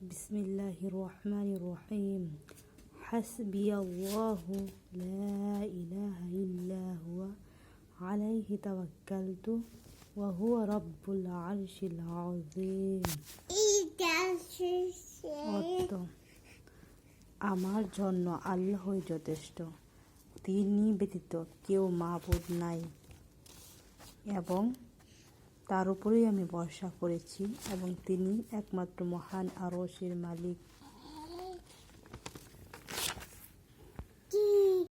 বিসমিল্লাহির রহমানির রহিম। হাসবিয়াল্লাহু লা ইলাহা ইল্লা হুয়া আলাইহি তাওয়াক্কালতু ওয়া হুয়া রাব্বুল আরশিল আযীম। অর্থ, আমার জন্য আল্লাহই যথেষ্ট, তিনি ব্যতীত কেউ মাবুদ নাই এবং তার উপরেই আমি ভরসা করেছি এবং তিনি একমাত্র মহান আরশের মালিক।